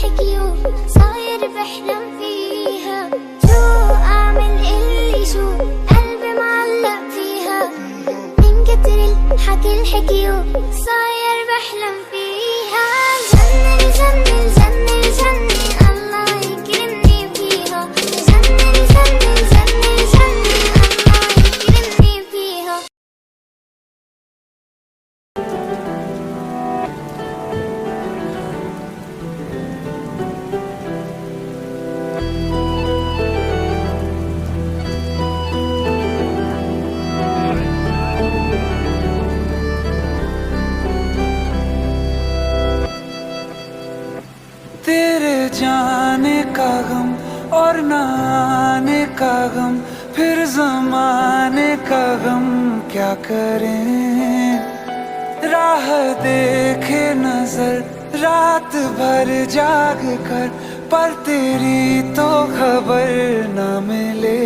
الحكيو صاير بحلم فيها، شو أعمل اللي شو قلبي معلق فيها، من كتر الحكي الحكيو صاير بحلم فيها. جنن جنن جنن جنن الله يكرمني فيها، جنن جنن جنن جنن الله يكرمني فيها. तेरे जाने का गम और न आने का गम, फिर ज़माने का गम क्या करें। राह देखे नजर रात भर जाग कर, पर तेरी तो खबर न मिले।